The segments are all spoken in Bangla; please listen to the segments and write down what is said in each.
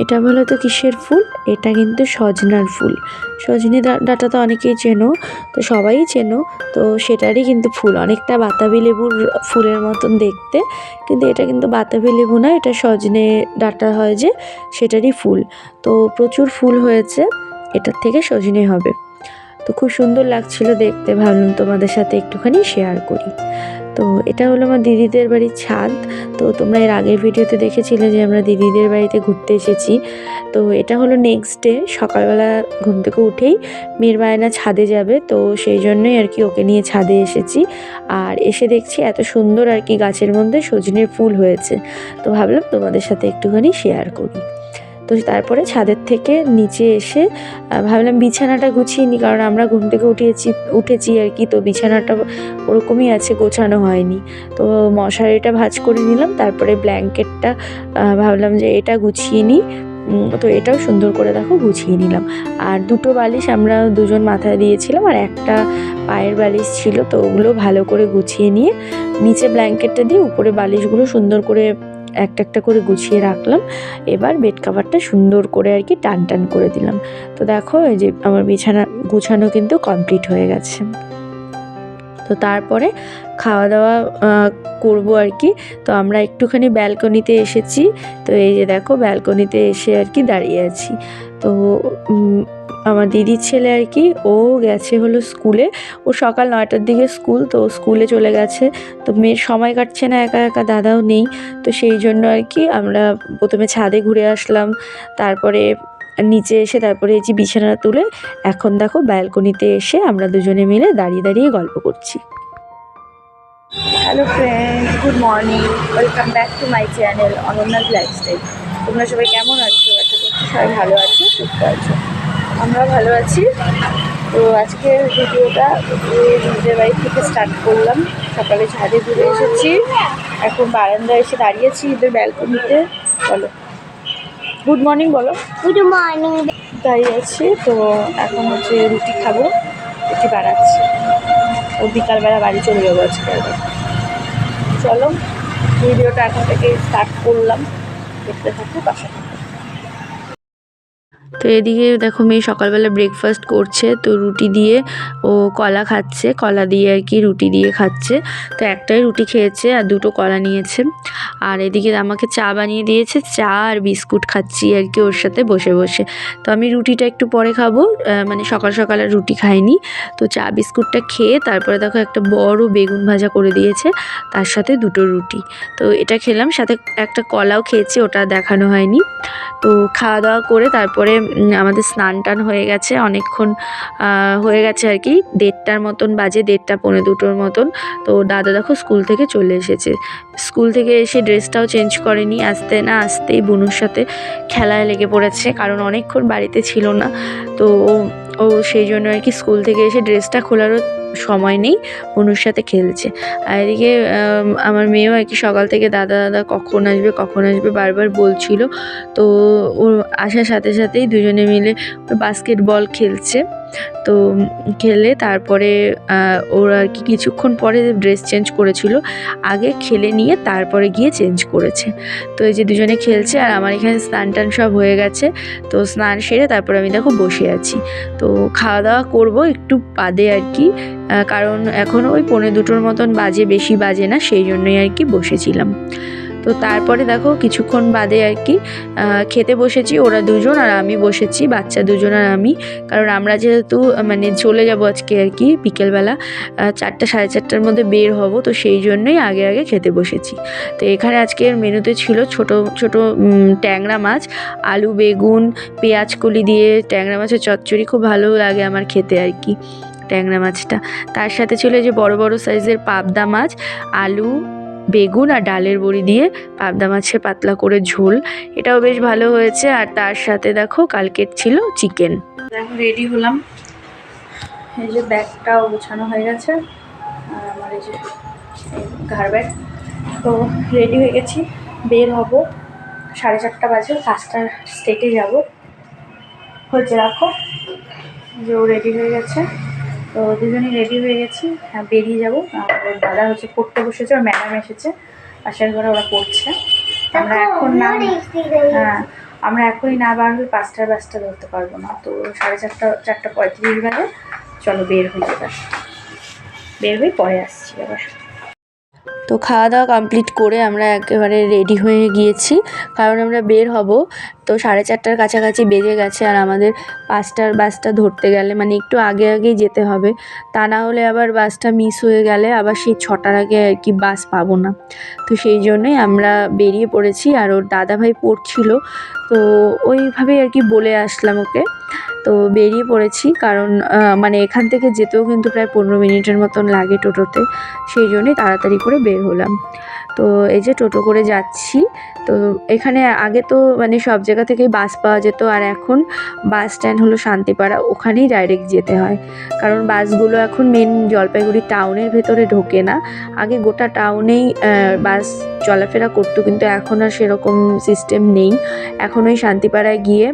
এটা বলো তো কিসের ফুল? এটা কিন্তু সজনার ফুল। সজনে ডাঁটা তো অনেকেই চেনো, তো সবাই চেনো। তো সেটারই কিন্তু ফুল, অনেকটা বাতাবি লেবুর ফুলের মতন দেখতে, কিন্তু এটা কিন্তু বাতাবি লেবু না, এটা সজনে ডাঁটা হয় যে সেটারই ফুল। তো প্রচুর ফুল হয়েছে, এটার থেকে সজনে হবে। তো খুব সুন্দর লাগছিল দেখতে, ভাবলাম তোমাদের সাথে একটুখানি শেয়ার করি। তো এটা হলো আমার দিদিদের বাড়ির ছাদ। তো তোমরা এর আগের ভিডিওতে দেখেছিলে যে আমরা দিদিদের বাড়িতে ঘুরতে এসেছি। তো এটা হলো নেক্সট ডে, সকালবেলা ঘুম থেকে উঠেই মেয়ের বায়না ছাদে যাবে, তো সেই জন্যই আর কি ওকে নিয়ে ছাদে এসেছি। আর এসে দেখছি এত সুন্দর আর কি গাছের মধ্যে সজনের ফুল হয়েছে, তো ভাবলাম তোমাদের সাথে একটুখানি শেয়ার করি। তো তারপরে ছাদের থেকে নিচে এসে ভাবলাম বিছানাটা গুছিয়ে নিই, কারণ আমরা ঘুম থেকে উঠেছি আর কি, তো বিছানাটা ওরকমই আছে, গোছানো হয়নি। তো মশারিটা ভাঁজ করে নিলাম, তারপরে ব্ল্যাঙ্কেটটা ভাবলাম যে এটা গুছিয়ে নিই। তো এটাও সুন্দর করে দেখো গুছিয়ে নিলাম। আর দুটো বালিশ আমরা দুজন মাথায় দিয়েছিলাম, আর একটা পায়ের বালিশ ছিল, তো ওগুলো ভালো করে গুছিয়ে নিয়ে নিচে ব্ল্যাঙ্কেটটা দিয়ে উপরে বালিশগুলো সুন্দর করে একটা একটা করে গুছিয়ে রাখলাম। এবার বেড কাভারটা সুন্দর করে আর কি টান টান করে দিলাম। তো দেখো এই যে আমার বিছানা গুছানো কিন্তু কমপ্লিট হয়ে গেছে। তো তারপরে খাওয়া দাওয়া করবো আর কি। তো আমরা একটুখানি ব্যালকনিতে এসেছি। তো এই যে দেখো ব্যালকনিতে এসে আর কি দাঁড়িয়ে আছি। তো আমার দিদির ছেলে আর কি, ও গেছে হলো স্কুলে। ও সকাল 9টার দিকে স্কুল, তো স্কুলে চলে গেছে। তো মেয়ের সময় কাটছে না, একা একা, দাদাও নেই। তো সেই জন্য আর কি আমরা প্রথমে ছাদে ঘুরে আসলাম, তারপরে নিচে এসে তারপরে এই যে বিছানা তুলে এখন দেখো ব্যালকনিতে এসে আমরা দুজনে মিলে দাঁড়িয়ে দাঁড়িয়ে গল্প করছি। Hello friends, good morning, welcome back to my channel অনন্যাস lifestyle. তোমরা সবাই কেমন আছো? আশা করছি সবাই ভালো আছো, সুস্থ আছো। আমরা ভালো আছি। তো আজকের ভিডিওটা নিজের বাড়ি থেকে স্টার্ট করলাম। সকালে ছাদে ঘুরে এসেছি, এখন বারান্দায় এসে দাঁড়িয়েছি এদের ব্যালকনিতে। বলো গুড মর্নিং, বলো গুড মর্নিং। দাঁড়িয়ে আছি। তো এখন হচ্ছে রুটি খাবো, রুটি বানাচ্ছি। ও বিকালবেলা বাড়ি চলে যাবো আজকে। আবার চলো ভিডিওটা এখন থেকে স্টার্ট করলাম, দেখতে থাকো, পাশে থাকো। তো এদিকে দেখো মেয়ে সকালবেলা ব্রেকফাস্ট করছে, তো রুটি দিয়ে ও কলা খাচ্ছে, কলা দিয়ে আর কি রুটি দিয়ে খাচ্ছে। তো একটাই রুটি খেয়েছে আর দুটো কলা নিয়েছে। আর এদিকে আমাকে চা বানিয়ে দিয়েছে, চা আর বিস্কুট খাচ্ছি আর কি ওর সাথে বসে বসে। তো আমি রুটিটা একটু পরে খাবো, মানে সকাল সকাল আর রুটি খাইনি। তো চা বিস্কুটটা খেয়ে তারপরে দেখো একটা বড় বেগুন ভাজা করে দিয়েছে, তার সাথে দুটো রুটি। তো এটা খেলাম, সাথে একটা কলাও খেয়েছি, ওটা দেখানো হয়নি। তো খাওয়া দাওয়া করে তারপরে আমাদের স্নান টান হয়ে গেছে, অনেকক্ষণ হয়ে গেছে আর কি, 1:30টার মতন বাজে, 1:30 পৌনে 2টোর মতন। তো দাদা দেখো স্কুল থেকে চলে এসেছে। স্কুল থেকে এসে ড্রেসটাও চেঞ্জ করেনি, আসতে না আসতেই বুনুর সাথে খেলায় লেগে পড়েছে, কারণ অনেকক্ষণ বাড়িতে ছিল না। তো ও সেই জন্য আর কি স্কুল থেকে এসে ড্রেসটা খোলারও সময় নেই, বনুর সাথে খেলছে। আর এদিকে আমার মেয়েও আর কি সকাল থেকে দাদা দাদা কখন আসবে কখন আসবে বারবার বলছিল। তো ওর আসার সাথে সাথেই দুজনে মিলে বাস্কেটবল খেলছে। তো খেলে তারপরে ওর আর কি কিছুক্ষণ পরে ড্রেস চেঞ্জ করেছিল, আগে খেলে নিয়ে তারপরে গিয়ে চেঞ্জ করেছে। তো এই যে দুজনে খেলছে, আর আমার এখানে স্নান টান সব হয়ে গেছে। তো স্নান সেরে তারপরে আমি দেখো বসে আছি। তো খাওয়া দাওয়া করবো একটু বাদে আর কি, কারণ এখন ওই 1:45 মতন বাজে, বেশি বাজে না, সেই জন্যই আর কি বসেছিলাম। তো তারপরে দেখো কিছুক্ষণ বাদে আর কি খেতে বসেছি, ওরা দুজন আর আমি বসেছি, বাচ্চা দুজন আর আমি। কারণ আমরা যেহেতু মানে চলে যাব আজকে আর কি বিকেলবেলা, 4টা 4:30টার মধ্যে বের হব, তো সেই জন্যই আগে আগে খেতে বসেছি। তো এখানে আজকের মেনুতে ছিল ছোট ছোট ট্যাংরা মাছ, আলু বেগুন পেঁয়াজ কলি দিয়ে ট্যাংরা মাছের চচ্চড়ি, খুব ভালো লাগে আমার খেতে আর কি ট্যাংরা মাছটা। তার সাথে ছিল যে বড় বড় সাইজের পাবদা মাছ, আলু বেগুন আর ডালের বড়ি দিয়ে পাবদা মাছের পাতলা করে ঝোল, এটাও বেশ ভালো হয়েছে। আর তার সাথে দেখো কালকের ছিল চিকেন। এখন রেডি হলাম, এই যে ব্যাগটাও গোছানো হয়ে গেছে, আর আমার এই যে ঘাড় ব্যাগ। তো রেডি হয়ে গেছি, বের হব, 4:30 বাজে, 5টার স্টেটে যাব। হয়েছে রাখো, যে ও রেডি হয়ে গেছে। তো দুজনেই রেডি হয়ে গেছি, হ্যাঁ বেরিয়ে যাবো। ওর দাদা হচ্ছে পড়তে বসেছে, ওর ম্যাডাম এসেছে পাশের ঘরে, ওরা পড়ছে। আমরা এখন নাম, হ্যাঁ আমরা এখনই না বার হলে 5টার বাসটা ধরতে পারবো না। তো 4:30 বাজে, চলো বের হয়ে যাবে, বের হয়ে পরে আসছি আবার। তো খাওয়া দাওয়া কমপ্লিট করে আমরা একেবারে রেডি হয়ে গিয়েছি, কারণ আমরা বের হব। তো 4:30টার কাছাকাছি বেজে গেছে, আর আমাদের 5টার বাসটা ধরতে গেলে মানে একটু আগে আগেই যেতে হবে, তা না হলে আবার বাসটা মিস হয়ে গেলে আবার সেই 6টার আগে আর কি বাস পাবো না। তো সেই জন্যই আমরা বেরিয়ে পড়েছি, আর ওর দাদাভাই পড়ছিল, তো ওইভাবেই আর কি বলে আসলাম ওকে। তো বেরিয়ে পড়েছি, কারণ মানে এখান থেকে যেতেও কিন্তু প্রায় 15 মিনিটের মতন লাগে টোটোতে, সেই জন্যই তাড়াতাড়ি করে বের হলাম। তো এই যে টোটো করে যাচ্ছি। তো এখানে আগে তো মানে সব জায়গা থেকেই বাস পাওয়া যেত, আর এখন বাস স্ট্যান্ড হলো শান্তিপাড়া, ওখানেই ডাইরেক্ট যেতে হয়, কারণ বাসগুলো এখন মেন জলপাইগুড়ি টাউনের ভেতরে ঢোকে না। আগে গোটা টাউনেই বাস চলাফেরা করতো, কিন্তু এখন আর সেরকম সিস্টেম নেই। এখন ওই শান্তিপাড়ায় গিয়ে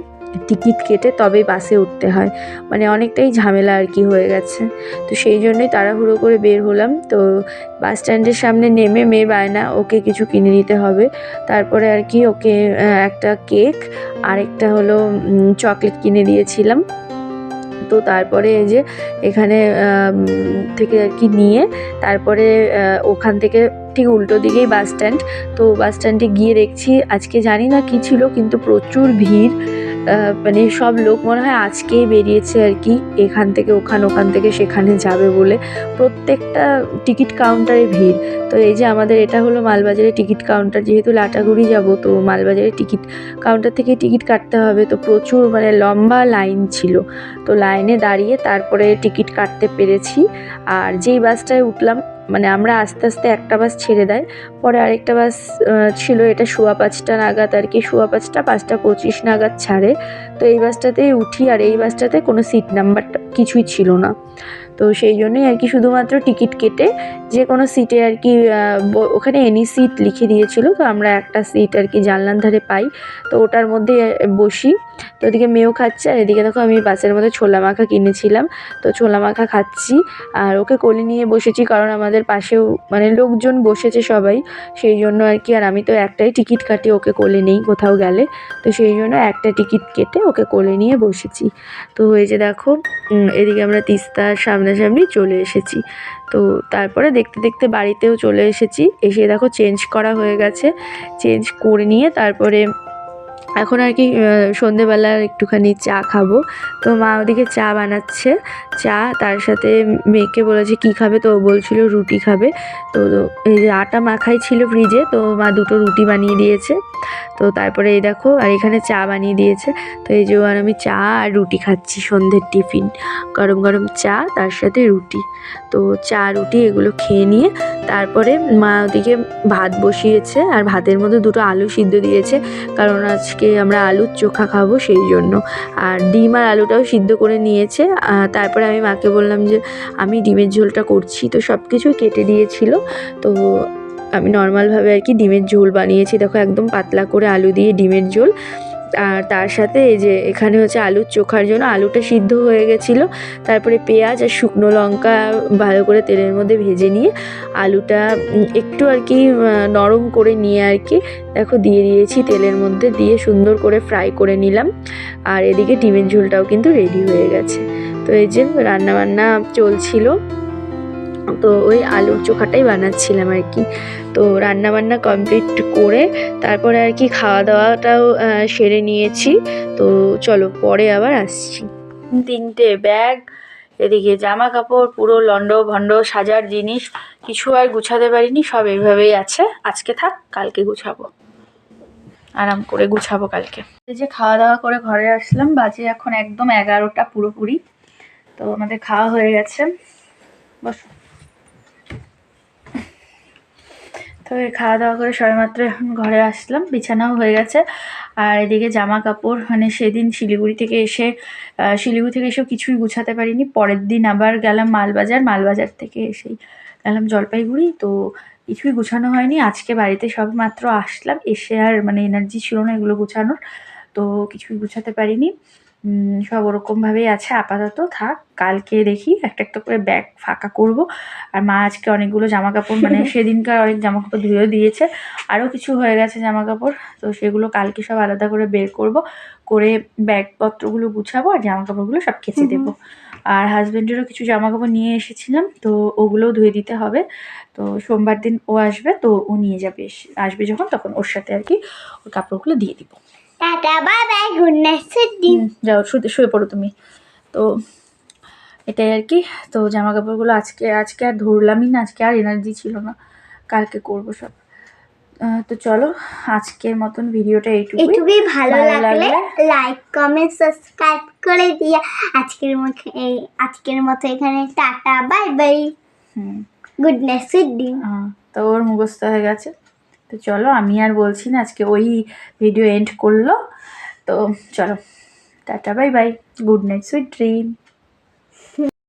টিকিট কেটে তবেই বাসে উঠতে হয়, মানে অনেকটাই ঝামেলা আর কি হয়ে গেছে। তো সেই জন্যই তাড়াহুড়ো করে বের হলাম। তো বাস স্ট্যান্ডের সামনে নেমে মেয়ে বায়না ওকে কিছু কিনে দিতে হবে, তারপরে আর কি ওকে একটা কেক আর একটা হলো চকলেট কিনে দিয়েছিলাম। তো তারপরে এই যে এখানে থেকে আর কি নিয়ে তারপরে ওখান থেকে ঠিক উল্টো দিকেই বাস স্ট্যান্ড। তো বাস স্ট্যান্ডে গিয়ে দেখছি আজকে জানি না কী ছিল, কিন্তু প্রচুর ভিড়। মানে সব লোক মনে হয় আজকেই বেরিয়েছে আর কি, এখান থেকে ওখান, ওখান থেকে সেখানে যাবে বলে। প্রত্যেকটা টিকিট কাউন্টারে ভিড়। তো এই যে আমাদের এটা হলো মালবাজারের টিকিট কাউন্টার, যেহেতু লাটাগুড়ি যাব তো মালবাজারের টিকিট কাউন্টার থেকে টিকিট কাটতে হবে। তো প্রচুর মানে লম্বা লাইন ছিল, তো লাইনে দাঁড়িয়ে তারপরে টিকিট কাটতে পেরেছি। আর যেই বাসটায় উঠলাম, মানে আমরা আস্তে আস্তে একটা বাস ছেড়ে দেয়, পরে আরেকটা বাস ছিল, এটা 5:15 নাগাদ আর কি, 5:15 5:25 নাগাদ ছাড়ে। তো এই বাসটাতেই উঠি, আর এই বাসটাতে কোনো সিট নাম্বারটা কিছুই ছিল না। তো সেই জন্যই আর কি শুধুমাত্র টিকিট কেটে যে কোনো সিটে আর কি ওখানে এনি সিট লিখে দিয়েছিল, তো আমরা একটা সিট আর কি জানলার ধারে পাই, তো ওটার মধ্যে বসি। তো এদিকে মেয়েও খাচ্ছে, আর এদিকে দেখো আমি বাসের মধ্যে ছোলা মাখা কিনেছিলাম, তো ছোলা মাখা খাচ্ছি। আর ওকে কোলে নিয়ে বসেছি, কারণ আমাদের পাশেও মানে লোকজন বসেছে সবাই, সেই জন্য আর কি। আর আমি তো একটাই টিকিট কাটি, ওকে কোলে নেই কোথাও গেলে, তো সেই জন্য একটা টিকিট কেটে ওকে কোলে নিয়ে বসেছি। তো এই যে দেখো এদিকে আমরা তিস্তার সামনাসামনি চলে এসেছি। তো তারপরে দেখতে দেখতে বাড়িতেও চলে এসেছি, এসে দেখো চেঞ্জ করা হয়ে গেছে। চেঞ্জ করে নিয়ে তারপরে এখন আর কি সন্ধেবেলার একটুখানি চা খাবো। তো মা ওদিকে চা বানাচ্ছে, চা তার সাথে মেয়েকে বলেছে কী খাবে, তো ও বলছিল রুটি খাবে। তো এই যে আটা মাখাই ছিল ফ্রিজে, তো মা 2টো রুটি বানিয়ে দিয়েছে। তো তারপরে এই দেখো আর এখানে চা বানিয়ে দিয়েছে। তো এই যে আর আমি চা আর রুটি খাচ্ছি, সন্ধ্যের টিফিন, গরম গরম চা তার সাথে রুটি। তো চা রুটি এগুলো খেয়ে নিয়ে তারপরে মা ওদিকে ভাত বসিয়েছে, আর ভাতের মধ্যে 2টো আলু সিদ্ধ দিয়েছে, কারণ আজকে আমরা আলুর চোখা খাবো সেই জন্য। আর ডিম আর আলুটাও সিদ্ধ করে নিয়েছে। তারপরে আমি মাকে বললাম যে আমি ডিমের ঝোলটা করছি, তো সব কিছুই কেটে দিয়েছিল। তো আমি নর্মালভাবে আর কি ডিমের ঝোল বানিয়েছি, দেখো একদম পাতলা করে আলু দিয়ে ডিমের ঝোল। আর তার সাথে এই যে এখানে হচ্ছে আলুর চোখার জন্য আলুটা সিদ্ধ হয়ে গেছিলো, তারপরে পেঁয়াজ আর শুকনো লঙ্কা ভালো করে তেলের মধ্যে ভেজে নিয়ে আলুটা একটু আর কি নরম করে নিয়ে আর কি দেখো দিয়ে দিয়েছি তেলের মধ্যে, দিয়ে সুন্দর করে ফ্রাই করে নিলাম। আর এদিকে ডিমের ঝোলটাও কিন্তু রেডি হয়ে গেছে। তো এই যে রান্নাবান্না চলছিল, তো ওই আলুর চোখাটাই বানাচ্ছিলাম আর কি। তো রান্নাবান্না কমপ্লিট করে তারপরে আর কি খাওয়া দাওয়াটাও সেরে নিয়েছি। তো চলো পরে আবার আসছি। 3টে ব্যাগ, এদিকে জামা কাপড় পুরো লন্ড ভন্ড, সাজার জিনিস কিছু আর গুছাতে পারিনি, সব এইভাবেই আছে। আজকে থাক, কালকে গুছাবো, আরাম করে গুছাবো কালকে। এই যে খাওয়া দাওয়া করে ঘরে আসলাম, বাজে এখন একদম 11টা পুরোপুরি। তো আমাদের খাওয়া হয়ে গেছে, বস। তো খাওয়া দাওয়া করে সবেমাত্র এখন ঘরে আসলাম, বিছানাও হয়ে গেছে। আর এদিকে জামা কাপড় মানে সেদিন শিলিগুড়ি থেকে এসেও কিছুই গুছাতে পারিনি। পরের দিন আবার গেলাম মালবাজার থেকে এসেই গেলাম জলপাইগুড়ি, তো কিছুই গুছানো হয়নি। আজকে বাড়িতে সব মাত্র আসলাম, এসে আর মানে এনার্জি ছিল না এগুলো গুছানোর, তো কিছুই গুছাতে পারিনি। সব ওরকমভাবেই আছে আপাতত, থাক। কালকে দেখি একটা একটা করে ব্যাগ ফাঁকা করব। আর মা আজকে অনেকগুলো জামা কাপড় মানে সেদিনকার অনেক জামা কাপড় ধুয়েও দিয়েছে, আরও কিছু হয়ে গেছে জামা কাপড়, তো সেগুলো কালকে সব আলাদা করে বের করব, করে ব্যাগপত্রগুলো গুছাবো আর জামা কাপড়গুলো সব কেচে দেবো। আর হাজবেন্ডেরও কিছু জামা কাপড় নিয়ে এসেছিলাম, তো ওগুলোও ধুয়ে দিতে হবে। তো সোমবার দিন ও আসবে, তো ও নিয়ে যাবে, আসবে যখন তখন ওর সাথে আর কি ওর কাপড়গুলো দিয়ে দিব। Tata bye bye, good night. যাও শুয়ে পড়ো তুমি। তো এটাই আর কি। তো জামা কাপড়গুলো আজকে আর ধরলামই না, আজকে আর এনার্জি ছিল না, কালকে করবো সব। তো চলো আজকের মতন ভিডিওটা এইটুকুই। ভালো লাগলে লাইক কমেন্ট সাবস্ক্রাইব করে দিয়ে আজকের মতো এখানে tata bye bye, good night, sweet dream. তো ওর মুখস্থ হয়ে গেছে। তো চলো আমি আর বলছি না, আজকে ওই ভিডিও এন্ড করলো। তো চলো tata bye bye, good night, sweet dream.